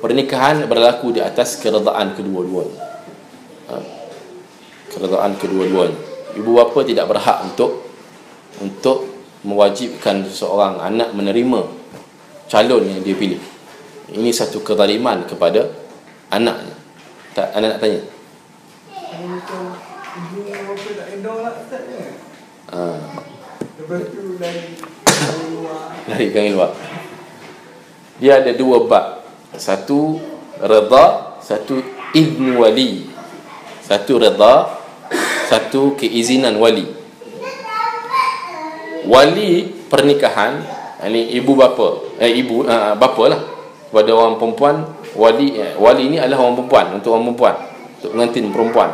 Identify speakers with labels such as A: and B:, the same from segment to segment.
A: pernikahan berlaku di atas keredaan kedua-duanya. Keredaan kedua-duanya. Ibu bapa tidak berhak untuk mewajibkan seorang anak menerima calon yang dia pilih. Ini satu kezaliman kepada anaknya. Anak nak tanya.
B: Ibu bapa tak endor lah Ustaz ni. Lepas tu
A: larikan luar. Dia ada dua bab. Satu redha, satu izn wali. Satu redha, satu keizinan wali. Wali pernikahan, ini ibu bapa, bapa lah kepada orang perempuan. Wali ini adalah orang perempuan, untuk orang perempuan, untuk pengantin perempuan.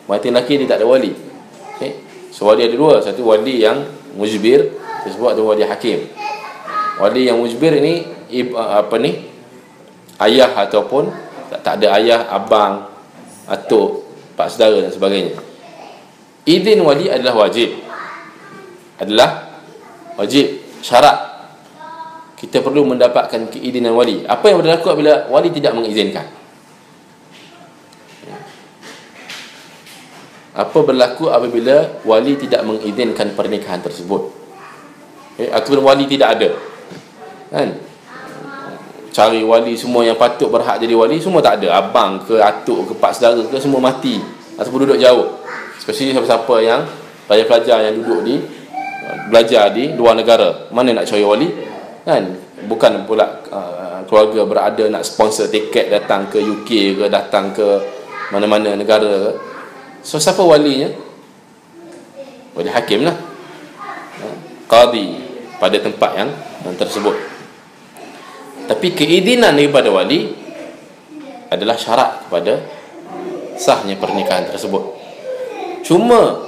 A: Pengantin lelaki dia tak ada wali. Okay? So wali ada dua. Satu wali yang mujbir, disebut tu wali hakim. Wali yang mujbir ini ayah ataupun tak ada ayah, abang, atuk, pak saudara dan sebagainya. Izin wali adalah wajib. Syarat. Kita perlu mendapatkan keizinan wali. Apa yang berlaku apabila wali tidak mengizinkan? Apa berlaku apabila wali tidak mengizinkan pernikahan tersebut? Ataupun wali tidak ada, kan? Cari wali semua yang patut berhak jadi wali, semua tak ada. Abang ke, atuk ke, pak saudara ke, semua mati ataupun duduk jauh. Especially siapa-siapa yang pelajar-pelajar yang duduk belajar di luar negara, mana nak cari wali, kan? Bukan pula keluarga berada nak sponsor tiket datang ke UK ke, datang ke mana-mana negara. So siapa walinya? Wali hakim lah, qadi pada tempat yang tersebut. Tapi keizinan daripada wali adalah syarat kepada sahnya pernikahan tersebut. Cuma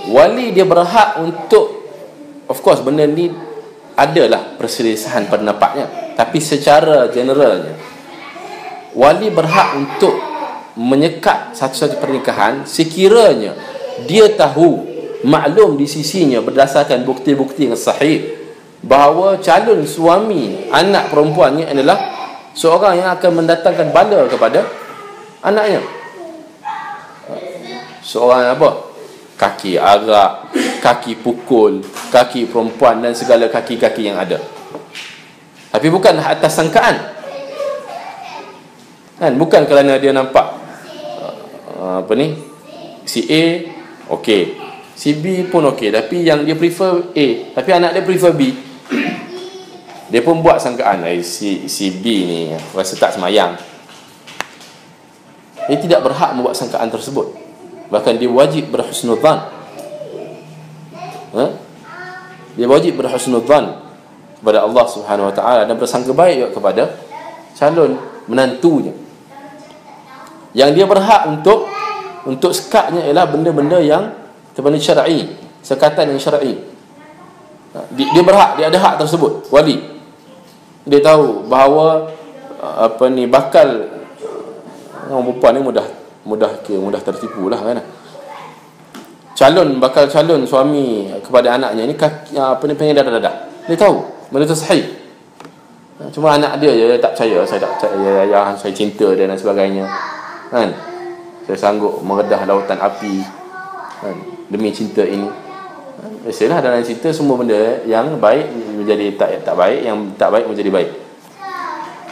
A: wali dia berhak untuk, of course benda ni adalah perselisihan pendapatnya, tapi secara generalnya wali berhak untuk menyekat satu-satu pernikahan sekiranya dia tahu, maklum di sisinya berdasarkan bukti-bukti yang sahih bahawa calon suami anak perempuannya adalah seorang yang akan mendatangkan bala kepada anaknya. Seorang apa? Kaki arak, kaki pukul, kaki perempuan dan segala kaki-kaki yang ada. Tapi bukan atas sangkaan, kan? Bukan kerana dia nampak si A okey, si B pun okey, tapi yang dia prefer A, tapi anak dia prefer B. Dia pun buat sangkaan, si B ni rasa tak semayang. Dia tidak berhak membuat sangkaan tersebut. Bahkan dia wajib berhusnudzan. Dia wajib berhusnudzan kepada Allah Subhanahu Wa Taala dan bersangka baik juga kepada calon menantunya. Yang dia berhak untuk sekatnya ialah benda-benda yang berbenda syar'i, sekatan yang syar'i. Dia berhak, dia ada hak tersebut, wali. Dia tahu bahawa bakal orang perempuan ni mudah tertipu lah, kan? Bakal calon suami kepada anaknya ni pengen dadah-dadah. Dia tahu benda tu sahih. Cuma anak dia je tak percaya. Saya tak percaya, ayah saya cinta dia dan sebagainya, kan? Saya sanggup meredah lautan api, kan, demi cinta ini. Biasalah dalam cinta semua benda yang baik menjadi tak baik, yang tak baik menjadi baik.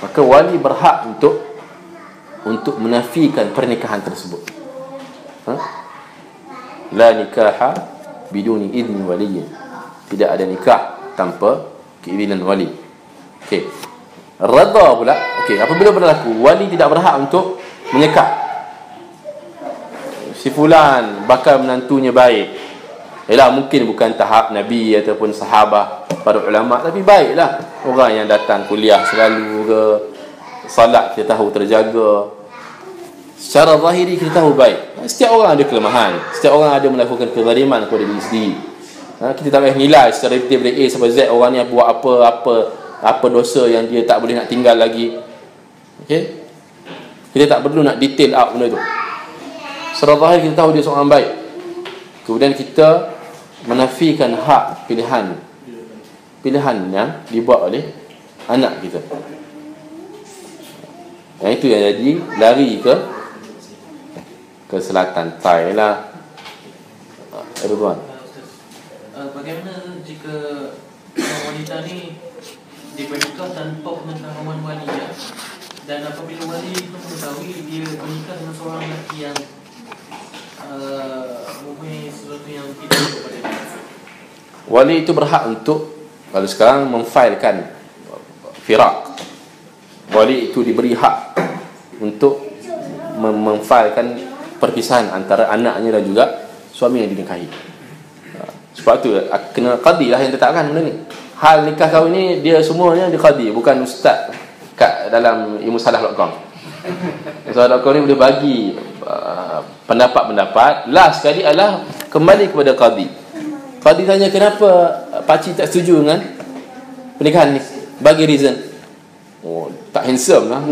A: Maka wali berhak untuk menafikan pernikahan tersebut. La nikaha biduni idni waliyin. Tidak ada nikah tanpa keizinan wali. Okey. Redha pula, okey, apabila berlaku wali tidak berhak untuk menyekat. Si fulan bakal menantunya baik. Yalah, mungkin bukan tahap Nabi ataupun sahabat, para ulama, tapi baiklah orang yang datang kuliah selalu ke, salat kita tahu terjaga, secara zahiri kita tahu baik. Setiap orang ada kelemahan, setiap orang ada melakukan kezaliman kepada diri sendiri. Kita tak boleh nilai secara detail dari A sampai Z orang ni buat apa dosa yang dia tak boleh nak tinggal lagi. Okey, kita tak perlu nak detail out benda tu. Secara zahir kita tahu dia seorang baik, kemudian kita menafikan hak pilihan yang dibuat oleh anak kita. Yang itu yang jadi lari ke selatan. Tai lah. Erdogan.
C: Bagaimana jika wanita ni dipernikah tanpa pengetahuan wali ya? Dan apabila wali itu mengetahui dia bernikah dengan seorang lelaki yang mempunyai sesuatu yang tidak kepada dia,
A: wali itu berhak untuk, kalau sekarang, memfailkan firak. Wali itu diberi hak untuk memfailkan perpisahan antara anaknya dan juga suami yang dinikahi. Sebab tu kena qadi lah yang tetapkan benda ni. Hal nikah kahwin ni dia semuanya di qadi, bukan ustaz kat dalam ilmu salah.com. Salah.com ni boleh bagi pendapat-pendapat. Last sekali adalah kembali kepada qadi. Qadi tanya kenapa pakcik tak setuju dengan pernikahan ni, bagi reason. Oh, tak handsome lah.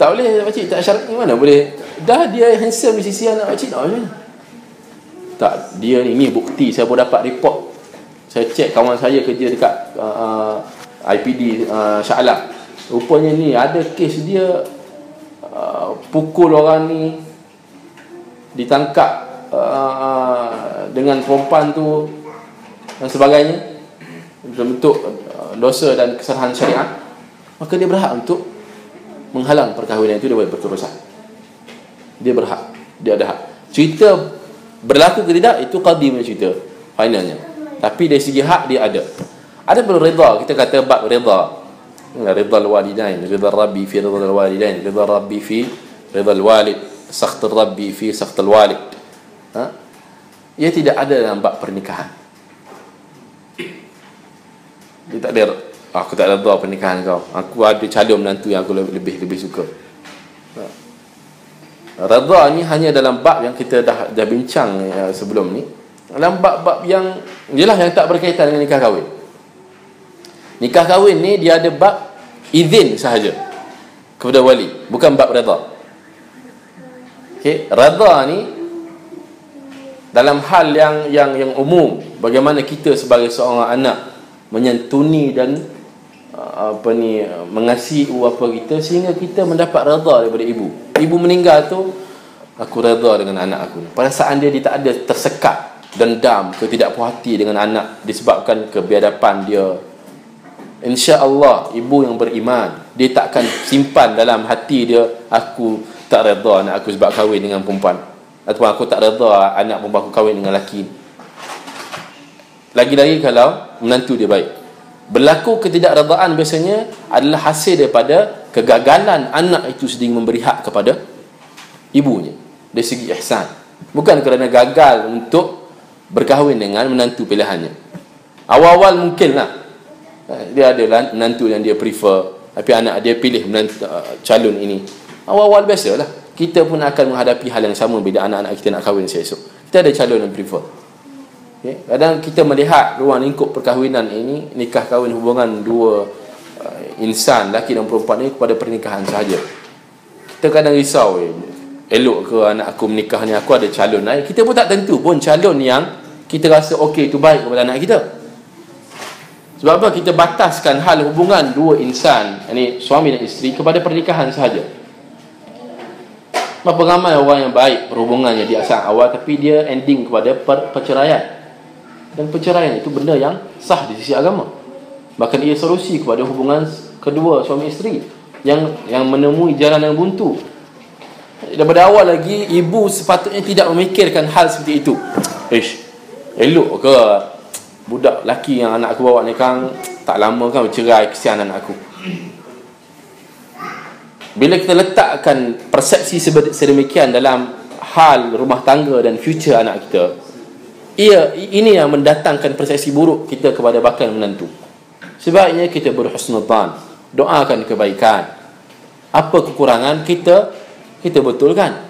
A: Tak boleh pakcik, tak syarat ni mana boleh. Dah dia handsome di sisi anak pakcik, tak boleh. Tak, dia ni bukti. Saya baru dapat report. Saya cek kawan saya kerja dekat IPD Shah Alam. Rupanya ni ada kes dia pukul orang ni, ditangkap dengan perempuan tu dan sebagainya, bentuk dosa dan kesalahan syariat. Maka dia berhak untuk menghalang perkahwinan itu daripada berterusan. Dia berhak, dia ada hak. Cerita berlaku ke tidak, itu qadi punya cerita finalnya. Tapi dari segi hak dia ada. Ada pun rida, kita kata bab rida. Rida al-walidain, rida rabbi fi rida al-walidain, rida rabbi fi rida al-walid, sakht al-rabbi fi sakht al-walid. Ia tidak ada dalam bab pernikahan. Dia tak ada, aku tak reda pernikahan kau, aku ada calon menantu yang aku lebih suka. Reda ni hanya dalam bab yang kita dah bincang sebelum ni. Dalam bab-bab yang jelah yang tak berkaitan dengan nikah kahwin. Nikah kahwin ni dia ada bab izin sahaja kepada wali, bukan bab reda. Okey, reda ni dalam hal yang umum, bagaimana kita sebagai seorang anak menyantuni dan mengasihi apa kita sehingga kita mendapat reda daripada ibu. Ibu meninggal tu, aku reda dengan anak aku. Perasaan dia tak ada tersekat dendam, ketidakpuas hati dengan anak disebabkan kebiadaban dia. InsyaAllah ibu yang beriman, dia takkan simpan dalam hati dia, aku tak reda anak aku sebab kahwin dengan perempuan, ataupun aku tak reda anak perempuan aku kahwin dengan lelaki. Lagi-lagi kalau menantu dia baik. Berlaku ketidakredaan biasanya adalah hasil daripada kegagalan anak itu sendiri memberi hak kepada ibunya dari segi ihsan, bukan kerana gagal untuk berkahwin dengan menantu pilihannya. Awal-awal mungkin lah dia ada menantu yang dia prefer, tapi anak dia pilih menantu, calon ini. Awal-awal biasalah. Kita pun akan menghadapi hal yang sama bila anak-anak kita nak kahwin esok. Kita ada calon yang prefer. Okay. Kadang kita melihat ruang lingkup perkahwinan ini, nikah kahwin hubungan dua insan, lelaki dan perempuan ini kepada pernikahan sahaja. Kita kadang risau, elok ke anak aku menikah ni, aku ada calon lain. Kita pun tak tentu pun calon yang kita rasa okey itu baik kepada anak kita. Sebab apa? Kita bataskan hal hubungan dua insan, ini suami dan isteri, kepada pernikahan sahaja. Berapa ramai orang yang baik perhubungannya di asal awal, tapi dia ending kepada perceraian. Dan perceraian itu benda yang sah di sisi agama. Bahkan ia solusi kepada hubungan kedua suami isteri yang menemui jalan yang buntu. Daripada awal lagi, ibu sepatutnya tidak memikirkan hal seperti itu. Elok ke budak lelaki yang anak aku bawa ni kan tak lama kan bercerai, kesian anak aku. Bila kita letakkan persepsi sedemikian dalam hal rumah tangga dan future anak kita, ini yang mendatangkan persepsi buruk kita kepada bakal menantu. Sebaiknya kita berhusnudzan, doakan kebaikan. Apa kekurangan kita betulkan.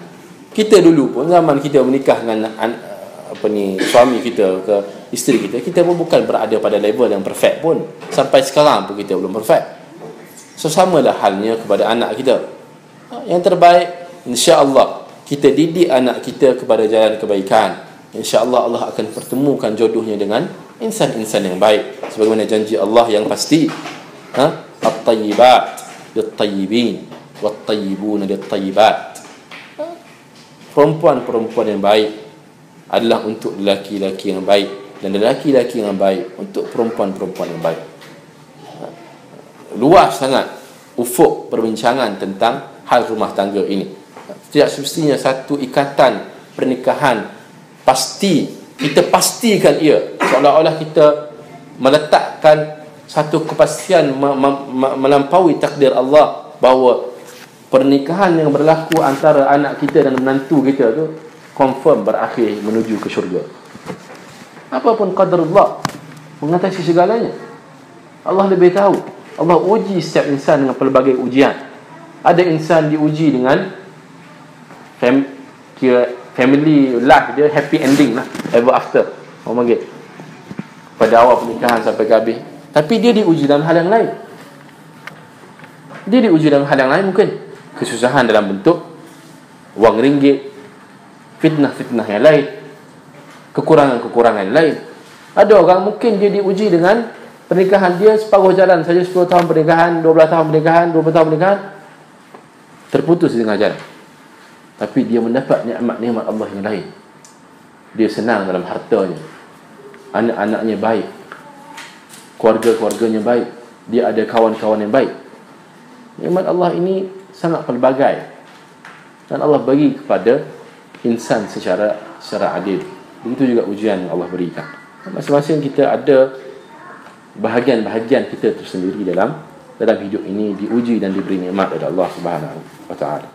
A: Kita dulu pun zaman kita menikah dengan suami kita ke isteri kita pun bukan berada pada level yang perfect pun. Sampai sekarang pun kita belum perfect. So samalah halnya kepada anak kita. Yang terbaik, insya-Allah kita didik anak kita kepada jalan kebaikan. InsyaAllah Allah akan pertemukan jodohnya dengan insan-insan yang baik, sebagaimana janji Allah yang pasti, at-tayyibat lit-tayyibin, wat-tayyibuna lit-tayyibat. Perempuan-perempuan yang baik adalah untuk lelaki-lelaki yang baik, dan lelaki-lelaki yang baik untuk perempuan-perempuan yang baik. Luas sangat ufuk perbincangan tentang hal rumah tangga ini. Tidak semestinya satu ikatan pernikahan pasti kita pastikan ia, seolah-olah kita meletakkan satu kepastian melampaui takdir Allah bahawa pernikahan yang berlaku antara anak kita dan menantu kita tu confirm berakhir menuju ke syurga. Apapun qadar Allah mengatasi segalanya. Allah lebih tahu. Allah uji setiap insan dengan pelbagai ujian. Ada insan diuji dengan family life dia happy ending lah, ever after orang panggil, pada awal pernikahan sampai ke habis. Tapi dia diuji dalam hal yang lain. Dia diuji dalam hal yang lain, mungkin kesusahan dalam bentuk wang ringgit, fitnah-fitnah yang lain, kekurangan-kekurangan yang lain. Ada orang mungkin dia diuji dengan pernikahan dia separuh jalan saja, 10 tahun pernikahan, 12 tahun pernikahan, 20 tahun pernikahan, terputus di tengah jalan. Tapi dia mendapat nikmat-nikmat Allah yang lain. Dia senang dalam hartanya, anak-anaknya baik, keluarga-keluarganya baik, dia ada kawan-kawan yang baik. Nikmat Allah ini sangat pelbagai, dan Allah bagi kepada insan secara adil. Begitu juga ujian yang Allah berikan. Masing-masing kita ada bahagian-bahagian kita tersendiri dalam hidup ini, diuji dan diberi nikmat oleh Allah Subhanahu wa taala.